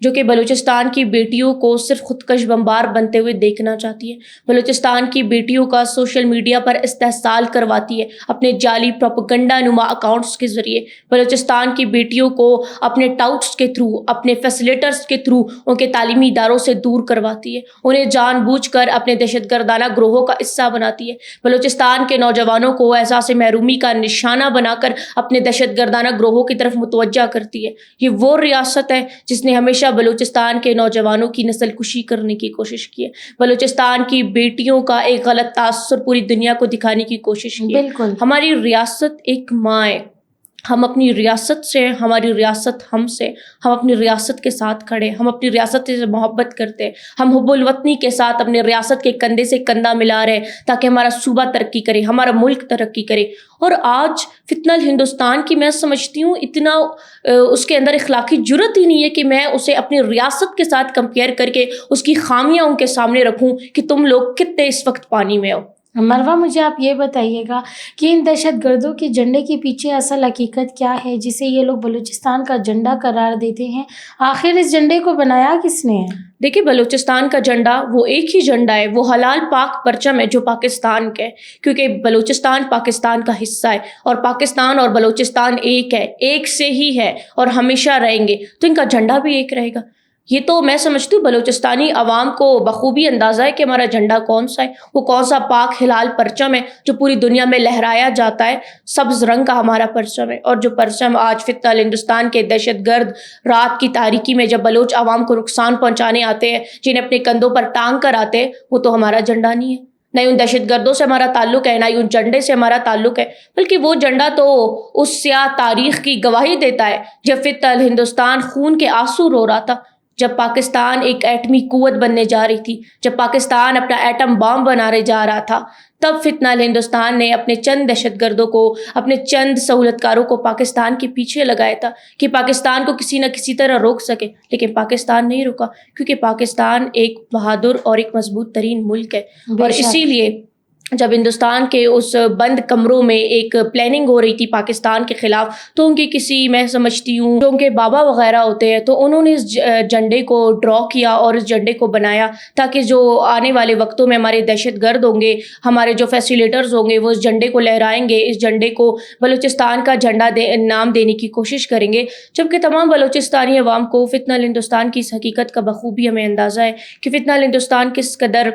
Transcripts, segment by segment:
جو کہ بلوچستان کی بیٹیوں کو صرف خودکش بمبار بنتے ہوئے دیکھنا چاہتی ہے، بلوچستان کی بیٹیوں کا سوشل میڈیا پر استحصال کرواتی ہے اپنے جعلی پروپیگنڈا نما اکاؤنٹس کے ذریعے، بلوچستان کی بیٹیوں کو اپنے ٹاؤٹس کے تھرو، اپنے فیسیلیٹرز کے تھرو ان کے تعلیمی اداروں سے دور کرواتی ہے، انہیں جان بوجھ کر اپنے دہشت گردانہ گروہوں کا حصہ بناتی ہے، بلوچستان کے نوجوانوں کو احساس محرومی کا نشانہ بنا کر اپنے دہشت گردانہ گروہوں کی طرف متوجہ کرتی ہے۔ یہ وہ ریاست ہے جس نے ہمیشہ بلوچستان کے نوجوانوں کی نسل کشی کرنے کی کوشش کی ہے، بلوچستان کی بیٹیوں کا ایک غلط تاثر پوری دنیا کو دکھانے کی کوشش کی ہے۔ بالکل ہماری ریاست ایک ماں ہے، ہم اپنی ریاست سے، ہماری ریاست ہم سے، ہم اپنی ریاست کے ساتھ کھڑے، ہم اپنی ریاست سے محبت کرتے ہیں، ہم حب الوطنی کے ساتھ اپنے ریاست کے کندھے سے کندھا ملا رہے ہیں تاکہ ہمارا صوبہ ترقی کرے، ہمارا ملک ترقی کرے۔ اور آج فتنہ الہندوستان کی میں سمجھتی ہوں اتنا اس کے اندر اخلاقی جرت ہی نہیں ہے کہ میں اسے اپنی ریاست کے ساتھ کمپیئر کر کے اس کی خامیاں ان کے سامنے رکھوں کہ تم لوگ کتنے اس وقت پانی میں ہو۔ مروہ، مجھے آپ یہ بتائیے گا کہ ان دہشت گردوں کے جھنڈے کے پیچھے اصل حقیقت کیا ہے جسے یہ لوگ بلوچستان کا جھنڈا قرار دیتے ہیں؟ آخر اس جھنڈے کو بنایا کس نے ہے؟ دیکھیے، بلوچستان کا جھنڈا وہ ایک ہی جھنڈا ہے، وہ حلال پاک پرچم ہے جو پاکستان کا ہے، کیونکہ بلوچستان پاکستان کا حصہ ہے اور پاکستان اور بلوچستان ایک ہے، ایک سے ہی ہے اور ہمیشہ رہیں گے، تو ان کا جھنڈا بھی ایک رہے گا۔ یہ تو میں سمجھتی ہوں بلوچستانی عوام کو بخوبی اندازہ ہے کہ ہمارا جھنڈا کون سا ہے، وہ کون سا پاک حلال پرچم ہے جو پوری دنیا میں لہرایا جاتا ہے، سبز رنگ کا ہمارا پرچم ہے، اور جو پرچم آج فتنہ الہندوستان کے دہشت گرد رات کی تاریکی میں جب بلوچ عوام کو نقصان پہنچانے آتے ہیں، جنہیں اپنے کندھوں پر ٹانگ کر آتے ہیں، وہ تو ہمارا جھنڈا نہیں ہے، نہ ہی ان دہشت گردوں سے ہمارا تعلق ہے، نہ ہی ان جھنڈے سے ہمارا تعلق ہے، بلکہ وہ جھنڈا تو اس سیاہ تاریخ کی گواہی دیتا ہے جب فتنہ الہندوستان خون کے آنسو رو رہا تھا، جب پاکستان ایک ایٹمی قوت بننے جا رہی تھی، جب پاکستان اپنا ایٹم بام بنانے جا رہا تھا، تب فتنہ الہندوستان نے اپنے چند دہشت گردوں کو، اپنے چند سہولت کاروں کو پاکستان کے پیچھے لگایا تھا کہ پاکستان کو کسی نہ کسی طرح روک سکے، لیکن پاکستان نہیں رکا، کیونکہ پاکستان ایک بہادر اور ایک مضبوط ترین ملک ہے۔ اور اسی لیے جب ہندوستان کے اس بند کمروں میں ایک پلاننگ ہو رہی تھی پاکستان کے خلاف، تو ان کے کسی، میں سمجھتی ہوں جو ان کے بابا وغیرہ ہوتے ہیں، تو انہوں نے اس جھنڈے کو ڈرا کیا اور اس جھنڈے کو بنایا تاکہ جو آنے والے وقتوں میں ہمارے دہشت گرد ہوں گے، ہمارے جو فیسیلیٹرز ہوں گے، وہ اس جھنڈے کو لہرائیں گے، اس جھنڈے کو بلوچستان کا جھنڈا نام دینے کی کوشش کریں گے، جبکہ تمام بلوچستانی عوام کو فتنہ الہندوستان کی اس حقیقت کا بخوبی ہمیں اندازہ ہے کہ فتنہ الہندوستان کس قدر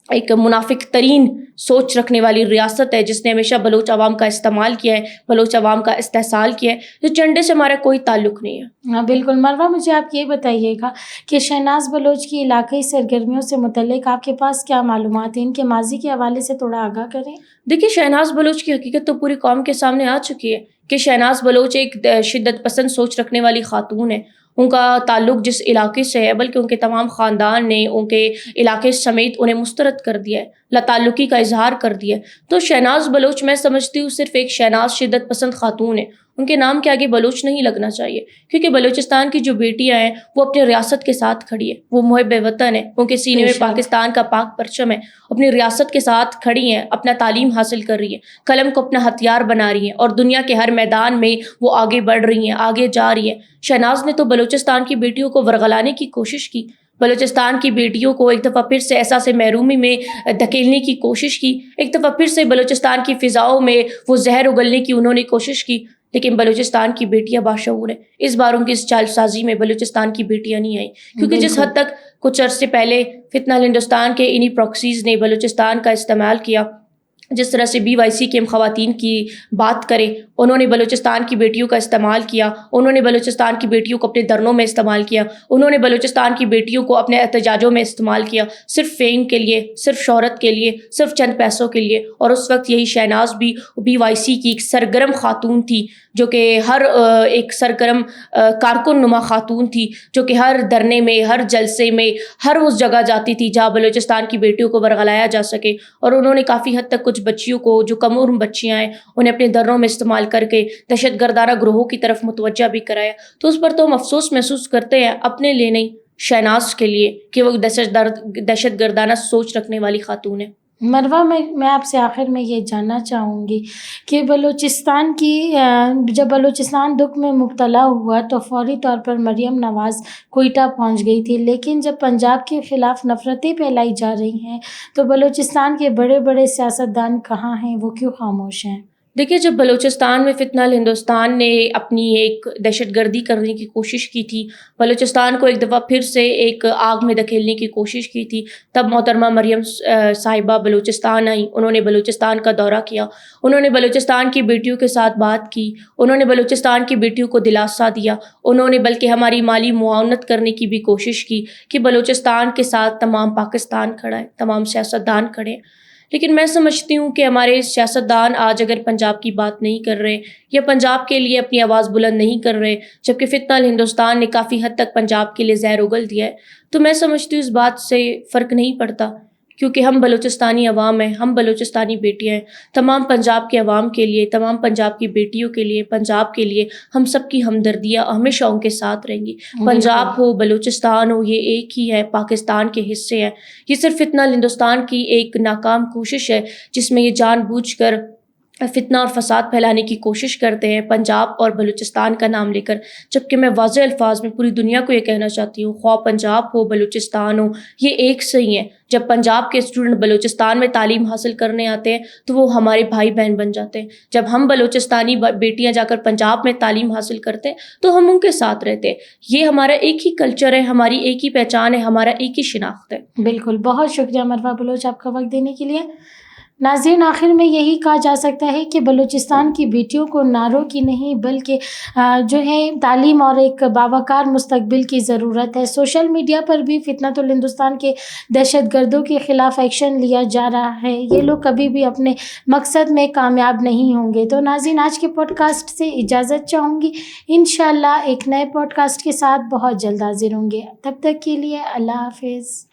ایک منافق ترین سوچ رکھنے والی ریاست ہے، جس نے ہمیشہ بلوچ عوام کا استعمال کیا ہے، بلوچ عوام کا استحصال کیا ہے۔ اس جھنڈے سے ہمارا کوئی تعلق نہیں ہے۔ ہاں بالکل مروہ، مجھے آپ یہ بتائیے گا کہ شہناز بلوچ کی علاقائی سرگرمیوں سے متعلق آپ کے پاس کیا معلومات ہیں؟ ان کے ماضی کے حوالے سے تھوڑا آگاہ کریں۔ دیکھیے، شہناز بلوچ کی حقیقت تو پوری قوم کے سامنے آ چکی ہے کہ شہناز بلوچ ایک شدت پسند سوچ رکھنے والی خاتون ہے۔ ان کا تعلق جس علاقے سے ہے، بلکہ ان کے تمام خاندان نے ان کے علاقے سمیت انہیں مسترد کر دیا ہے، لا تعلقی کا اظہار کر دیا ہے۔ تو شہناز بلوچ میں سمجھتی ہوں صرف ایک شہناز شدت پسند خاتون ہے، ان کے نام کے آگے بلوچ نہیں لگنا چاہیے، کیونکہ بلوچستان کی جو بیٹیاں ہیں وہ اپنے ریاست کے ساتھ کھڑی ہے، وہ محب وطن ہے، ان کے سینے میں پاکستان کا پاک پرچم ہے، اپنی ریاست کے ساتھ کھڑی ہیں، اپنا تعلیم حاصل کر رہی ہیں، قلم کو اپنا ہتھیار بنا رہی ہیں، اور دنیا کے ہر میدان میں وہ آگے بڑھ رہی ہیں، آگے جا رہی ہیں۔ شہناز نے تو بلوچستان کی بیٹیوں کو ورغلانے کی کوشش کی، بلوچستان کی بیٹیوں کو ایک دفعہ پھر سے احساس محرومی میں دھکیلنے کی کوشش کی، ایک دفعہ پھر سے بلوچستان کی فضاؤں میں وہ زہر اگلنے کی انہوں نے کوشش کی، لیکن بلوچستان کی بیٹیاں باشعور ہیں۔ اس بار ان کی اس چال سازی میں بلوچستان کی بیٹیاں نہیں آئیں، کیونکہ جس حد تک کچھ عرصے پہلے فتنہ الہندوستان کے انہی پراکسیز نے بلوچستان کا استعمال کیا، جس طرح سے BYC کے ہم خواتین کی بات کریں، انہوں نے بلوچستان کی بیٹیوں کا استعمال کیا، انہوں نے بلوچستان کی بیٹیوں کو اپنے دھرنوں میں استعمال کیا، انہوں نے بلوچستان کی بیٹیوں کو اپنے احتجاجوں میں استعمال کیا، صرف فیم کے لیے، صرف شہرت کے لیے، صرف چند پیسوں کے لیے۔ اور اس وقت یہی شہناز بھی BYC کی ایک سرگرم خاتون تھی، جو کہ ہر ایک سرگرم کارکن نما خاتون تھی، جو کہ ہر دھرنے میں، ہر جلسے میں، ہر اس جگہ جاتی تھی جہاں بلوچستان کی بیٹیوں کو ورغلایا جا سکے، اور انہوں نے کافی حد تک کچھ بچیوں کو جو کم عمر بچیاں ہیں انہیں اپنے دھرنوں میں استعمال کر کے دہشت گردانہ گروہوں کی طرف متوجہ بھی کرایا۔ تو اس پر تو ہم افسوس محسوس کرتے ہیں، اپنے لیے نہیں، شہناز کے لیے، کہ وہ دہشت گردانہ سوچ رکھنے والی خاتون ہے۔ مروہ میں آپ سے آخر میں یہ جاننا چاہوں گی کہ بلوچستان کی جب بلوچستان دکھ میں مبتلا ہوا تو فوری طور پر مریم نواز کوئٹہ پہنچ گئی تھی، لیکن جب پنجاب کے خلاف نفرتیں پھیلائی جا رہی ہیں تو بلوچستان کے بڑے بڑے سیاستدان کہاں ہیں، وہ کیوں خاموش ہیں؟ دیکھیے، جب بلوچستان میں فتنہ الہندوستان نے اپنی ایک دہشت گردی کرنے کی کوشش کی تھی، بلوچستان کو ایک دفعہ پھر سے ایک آگ میں دھکیلنے کی کوشش کی تھی، تب محترمہ مریم صاحبہ بلوچستان آئیں. انہوں نے بلوچستان کا دورہ کیا، انہوں نے بلوچستان کی بیٹیوں کے ساتھ بات کی، انہوں نے بلوچستان کی بیٹیوں کو دلاسا دیا، انہوں نے بلکہ ہماری مالی معاونت کرنے کی بھی کوشش کی کہ بلوچستان کے ساتھ تمام پاکستان کھڑا ہے، تمام سیاستدان کھڑے ہیں. لیکن میں سمجھتی ہوں کہ ہمارے سیاستدان آج اگر پنجاب کی بات نہیں کر رہے یا پنجاب کے لیے اپنی آواز بلند نہیں کر رہے، جبکہ فتنہ الہندوستان نے کافی حد تک پنجاب کے لیے زہر اگل دیا ہے، تو میں سمجھتی ہوں اس بات سے فرق نہیں پڑتا، کیونکہ ہم بلوچستانی عوام ہیں، ہم بلوچستانی بیٹیاں ہیں. تمام پنجاب کے عوام کے لیے، تمام پنجاب کی بیٹیوں کے لیے، پنجاب کے لیے ہم سب کی ہمدردیاں ہمیشہ ان کے ساتھ رہیں گی. پنجاب ہو، بلوچستان ہو، یہ ایک ہی ہے، پاکستان کے حصے ہیں. یہ صرف فتنہ الہندوستان کی ایک ناکام کوشش ہے جس میں یہ جان بوجھ کر فتنہ اور فساد پھیلانے کی کوشش کرتے ہیں پنجاب اور بلوچستان کا نام لے کر. جبکہ میں واضح الفاظ میں پوری دنیا کو یہ کہنا چاہتی ہوں، خواہ پنجاب ہو، بلوچستان ہو، یہ ایک سے ہی ہیں. جب پنجاب کے اسٹوڈنٹ بلوچستان میں تعلیم حاصل کرنے آتے ہیں تو وہ ہمارے بھائی بہن بن جاتے ہیں. جب ہم بلوچستانی بیٹیاں جا کر پنجاب میں تعلیم حاصل کرتے ہیں تو ہم ان کے ساتھ رہتے ہیں. یہ ہمارا ایک ہی کلچر ہے، ہماری ایک ہی پہچان ہے، ہمارا ایک ہی شناخت ہے. بالکل، بہت شکریہ مروہ بلوچ آپ کا وقت دینے کے لیے. ناظرین، آخر میں یہی کہا جا سکتا ہے کہ بلوچستان کی بیٹیوں کو نعروں کی نہیں بلکہ جو ہے تعلیم اور ایک باوقار مستقبل کی ضرورت ہے. سوشل میڈیا پر بھی فتنۃ الہندوستان کے دہشت گردوں کے خلاف ایکشن لیا جا رہا ہے. یہ لوگ کبھی بھی اپنے مقصد میں کامیاب نہیں ہوں گے. تو ناظرین، آج کے پوڈ کاسٹ سے اجازت چاہوں گی. انشاءاللہ ایک نئے پوڈ کاسٹ کے ساتھ بہت جلد حاضر ہوں گے. تب تک کے لیے اللہ حافظ.